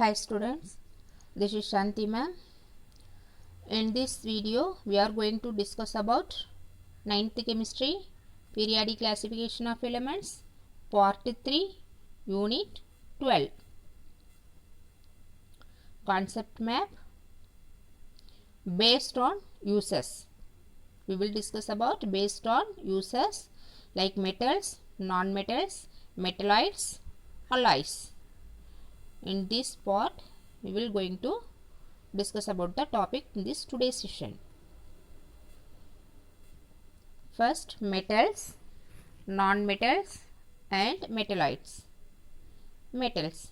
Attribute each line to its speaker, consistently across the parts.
Speaker 1: Hi students, this is Shanti ma'am. In this video, we are going to discuss about 9th chemistry, periodic classification of elements, part 3, unit 12. Concept map based on uses. We will discuss about based on uses like metals, non-metals, metalloids, alloys. In this part, we will going to discuss about the topic in this today's session. First, metals, non-metals and metalloids. Metals.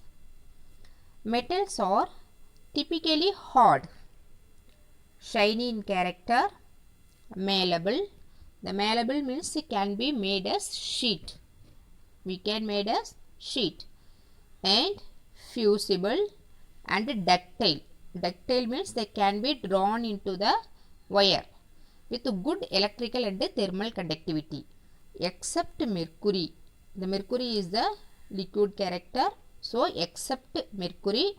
Speaker 1: Metals are typically hard, shiny in character, malleable. The malleable means it can be made as sheet. We can made as sheet. And fusible and ductile. Ductile means they can be drawn into the wire with good electrical and thermal conductivity, except mercury. The mercury is the liquid character. So except mercury,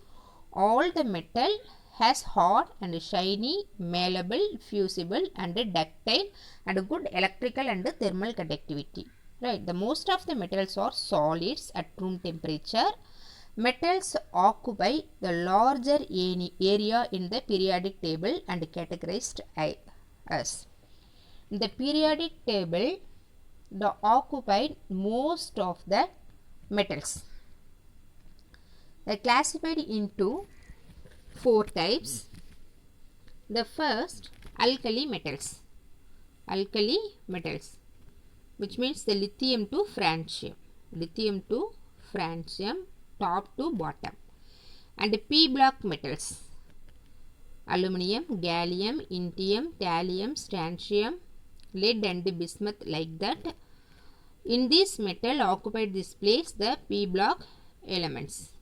Speaker 1: all the metal has hard and shiny, malleable, fusible and ductile and good electrical and thermal conductivity. Right. The most of the metals are solids at room temperature. Metals occupy the larger area in the periodic table and categorized as. In the periodic table, they occupy most of the metals. They are classified into 4 types. The first, alkali metals. Alkali metals, which means the lithium to francium. Lithium to francium, top to bottom. And P block metals, aluminium, gallium, indium, thallium, strontium, lead and bismuth, like that. In this metal occupied this place the P block elements.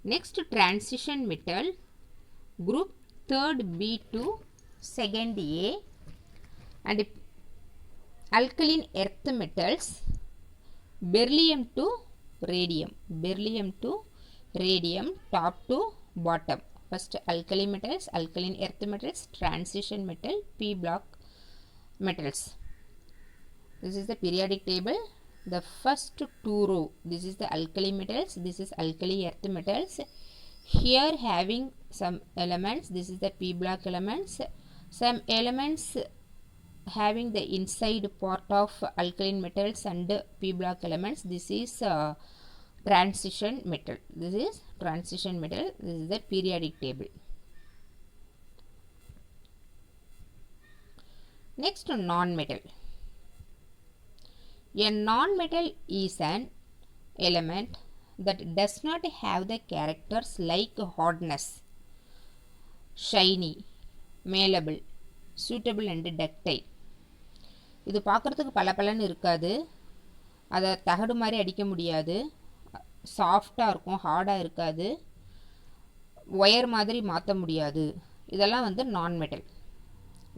Speaker 1: Next, transition metal, group 3rd B to 2nd A, and alkaline earth metals, beryllium to radium, beryllium to radium, top to bottom. First, alkali metals, alkaline earth metals, transition metal, P block metals. This is the periodic table. The first 2 row, this is the alkali metals, this is alkali earth metals. Here having some elements, this is the P block elements. Some elements having the inside part of alkaline metals and P block elements. This is transition metal. This is transition metal. This is the periodic table. Next, non-metal. A non-metal is an element that does not have the characters like hardness, shiny, malleable, suitable and ductile. இது பார்க்குறதுக்கு பளபளன்னு இருக்காது, அதை தகடு மாதிரி அடிக்க முடியாது, சாஃப்டாக இருக்கும், ஹார்டாக இருக்காது, ஒயர் மாதிரி மாற்ற முடியாது. இதெல்லாம் வந்து நான் மெட்டல்.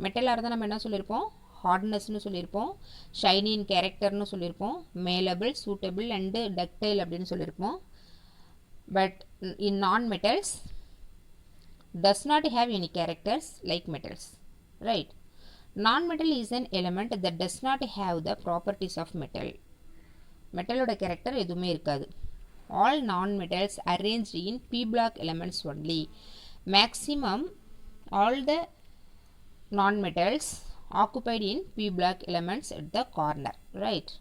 Speaker 1: மெட்டலாக இருந்தால் நம்ம என்ன சொல்லியிருப்போம், ஹார்ட்னஸ்னு சொல்லியிருப்போம், ஷைனி இன் கேரக்டர்னு சொல்லியிருப்போம், மேலபிள், சூட்டபிள் அண்டு டக்டைல் அப்படின்னு சொல்லியிருப்போம். பட் இன் நான் metals does not have any characters like metals. Right. Non-metal is an element that does not have the properties of metal. மெட்டலோட கேரக்டர் எதுவுமே இருக்காது. All non-metals arranged in P block elements only. Maximum all the non-metals occupied in P block elements at the corner. Right.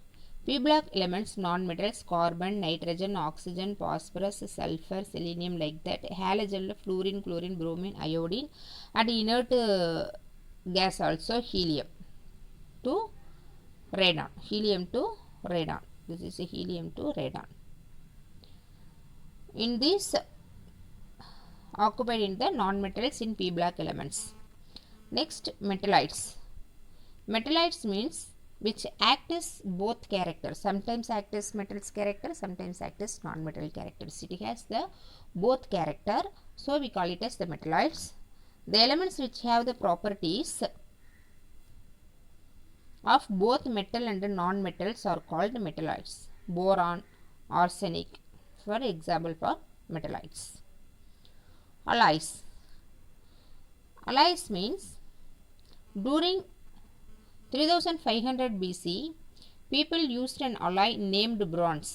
Speaker 1: P block elements, non-metals, carbon, nitrogen, oxygen, phosphorus, sulfur, selenium, like that. Halogen, fluorine, chlorine, bromine, iodine, and inert gas also helium to radon. Helium to radon. This is a helium to radon. In this occupied in the non-metals in P block elements. Next, metalloids. Metalloids means which act as both characters. Sometimes act as metals character, sometimes act as non-metal characters. It has the both character, so we call it as the metalloids. The elements which have the properties of both metal and non-metals are called metalloids. Boron, arsenic, for example for metalloids. Alloys. Alloys means during 3500 BC, people used an alloy named bronze.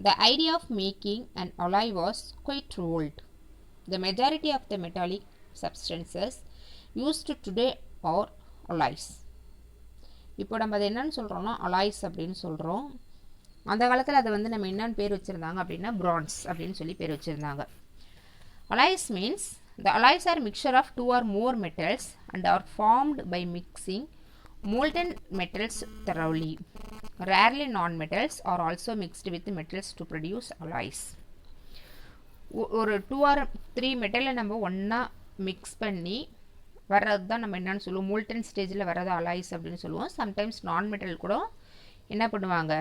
Speaker 1: The idea of making an alloy was quite old. The majority of the metallic substances used today are alloys. இப்போ நம்ம அதை என்னன்னு சொல்கிறோம்னா alloys அப்படின்னு சொல்கிறோம். அந்த காலத்தில் அதை வந்து நம்ம என்னன்னு பேர் வச்சுருந்தாங்க அப்படின்னா பிரான்ஸ் அப்படின்னு சொல்லி பேர் வச்சுருந்தாங்க. Alloys means the alloys are mixture of two or more metals and are formed by mixing molten metals thoroughly. Rarely non-metals are also mixed with metals to produce alloys. ஒரு 2 or 3 மெட்டலை நம்ம ஒன்றா mix பண்ணி வர்றது தான் நம்ம என்னன்னு சொல்லுவோம், molten ஸ்டேஜில் வர்றது அலாய்ஸ் அப்படின்னு சொல்லுவோம். சம்டைம்ஸ் நான் மெட்டல் கூட என்ன பண்ணுவாங்க,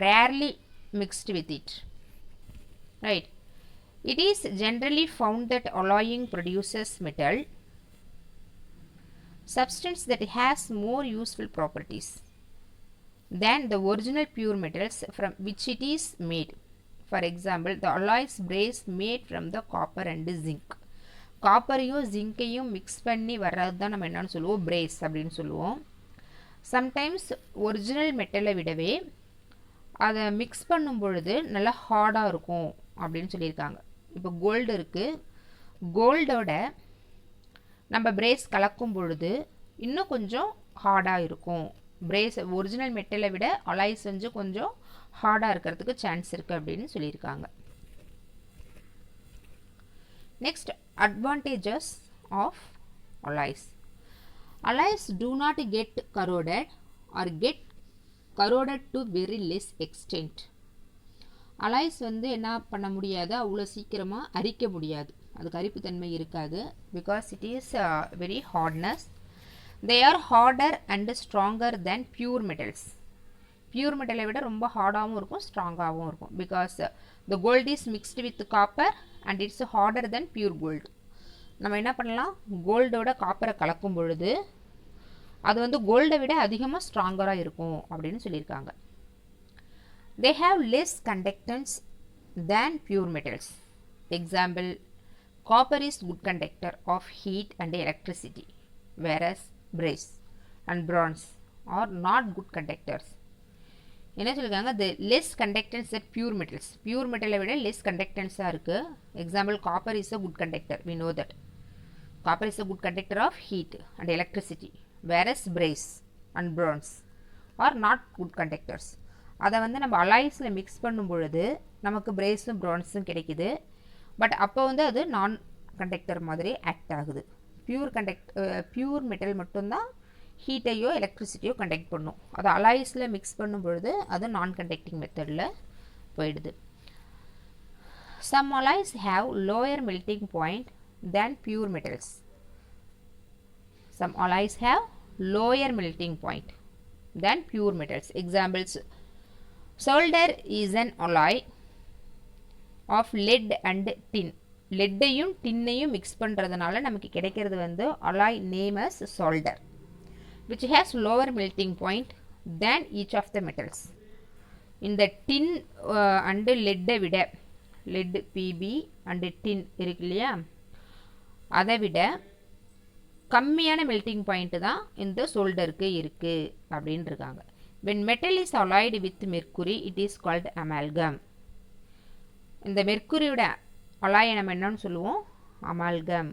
Speaker 1: rarely mixed with it, right. It is generally found that alloying produces metal substance that has more useful properties than the original pure metals from which it is made. For example, the alloys brass made from the copper and zinc. காப்பரையும் ஜிங்கையும் mix பண்ணி வர்றது தான் நம்ம என்னன்னு சொல்லுவோம், brace அப்படின்னு சொல்லுவோம். சம்டைம்ஸ் ஒரிஜினல் மெட்டலை விடவே அதை மிக்ஸ் பண்ணும் பொழுது நல்லா ஹார்டாக இருக்கும் அப்படின்னு சொல்லியிருக்காங்க. இப்போ கோல்டு இருக்குது, கோல்டோட நம்ம பிரேஸ் கலக்கும் பொழுது இன்னும் கொஞ்சம் ஹார்டாக இருக்கும். பிரேஸ் ஒரிஜினல் மெட்டலை விட அலாய்ஸ் கொஞ்சம் ஹார்டாக இருக்கிறதுக்கு சான்ஸ் இருக்குது அப்படின்னு சொல்லியிருக்காங்க. Next, advantages of alloys. Alloys do not get corroded or get corroded to very less extent. Alloys வந்து என்ன பண்ண முடியாது, அவ்வளோ சீக்கிரமாக அரிக்க முடியாது, அதுக்கு அரிப்புத்தன்மை இருக்காது. because it is very hardness. They are harder and stronger than pure metals. பியூர் மெட்டலை விட ரொம்ப ஹார்டாகவும் இருக்கும், ஸ்ட்ராங்காகவும் இருக்கும். Because the gold is mixed with copper and it's harder than pure gold. நம்ம என்ன பண்ணலாம், கோல்டோட காப்பரை கலக்கும் பொழுது அது வந்து கோல்டை விட அதிகமாக ஸ்ட்ராங்கராக இருக்கும் அப்படின்னு சொல்லியிருக்காங்க. They have less conductance than pure metals. Example, copper is good conductor of heat and electricity, whereas brass and bronze are not good conductors. என்ன சொல்லியிருக்காங்க, the less conductance that pure metals. pure metal விட less conductance இருக்குது. example, copper is a good conductor, we know that. copper is a good conductor of heat and electricity, whereas brass and bronze are not good conductors. அதை வந்து நம்ம அலாய்ஸில் mix பண்ணும் பொழுது நமக்கு பிரேஸும் ப்ரான்ஸும் கிடைக்குது. But அப்போ வந்து அது நான் கண்டக்டர் மாதிரி ஆக்ட் ஆகுது. பியூர் மெட்டல் மட்டும்தான் ஹீட்டையோ எலக்ட்ரிசிட்டியோ கண்டக்ட் பண்ணும். அது அலாய்ஸில் மிக்ஸ் பண்ணும் பொழுது அது நான் கண்டக்டிங் மெத்தடில் போயிடுது. Some alloys have lower melting point than pure metals. Some alloys have lower melting point than pure metals. Examples, solder is an alloy of lead and tin. லெட்டையும் டின்னையும் மிக்ஸ் பண்ணுறதுனால நமக்கு கிடைக்கிறது வந்து alloy name as solder, which has lower melting point than each of the metals. இந்த tin and lead விட, lead Pb and tin இருக்கு இல்லையா, அதை விட கம்மியான மெல்டிங் பாயிண்ட் தான் இந்த சோல்டருக்கு இருக்குது அப்படின்னு இருக்காங்க. when metal is alloyed with mercury, it is called amalgam. இந்த மெர்க்குரியோட அலாயை நம்ம என்னன்னு சொல்லுவோம், அமால்கம்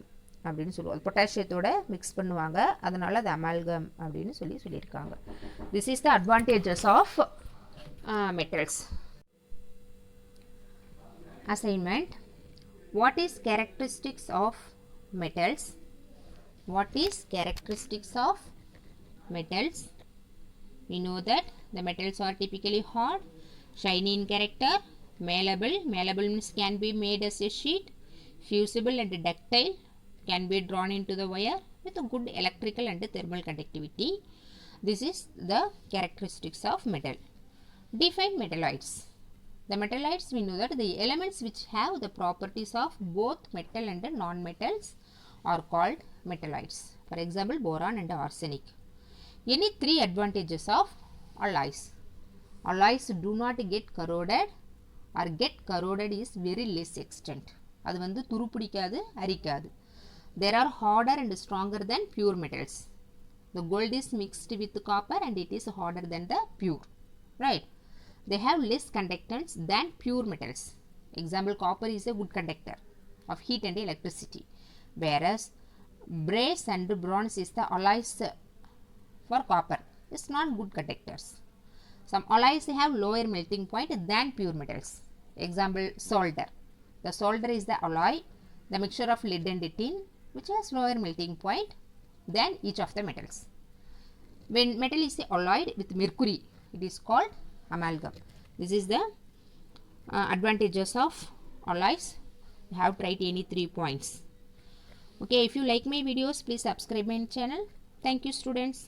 Speaker 1: அப்படின்னு சொல்லுவோம். பொட்டாசியத்தோட மிக்ஸ் பண்ணுவாங்க, அதனால அது அமால்கம் அப்படின்னு சொல்லியிருக்காங்க. This is the advantages of metals. Assignment, what is characteristics of metals? What is characteristics of metals? We know that the metals are typically hard, shiny in character, malleable. Malleable means can be made as a sheet, fusible and ductile, can be drawn into the wire with a good electrical and thermal conductivity. This is the characteristics of metal. Define metalloids. The metalloids, we know that the elements which have the properties of both metal and non-metals are called metalloids. For example, boron and arsenic. Any three advantages of alloys? Alloys do not get corroded, or get corroded is very less extent. அது வந்து துருப்பிடிக்காது, அரிக்காது. There are harder and stronger than pure metals. The gold is mixed with copper and it is harder than the pure. Right? They have less conductance than pure metals. Example, copper is a good conductor of heat and electricity. Whereas brass and bronze is the alloys for copper. It's not good conductors. Some alloys have lower melting point than pure metals. Example, solder. The solder is the alloy, the mixture of lead and tin, which has lower melting point than each of the metals. When metal is alloyed with mercury, it is called amalgam. This is the advantages of alloys. You have tried any 3 points. Okay, if you like my videos, please subscribe my channel. Thank you, students.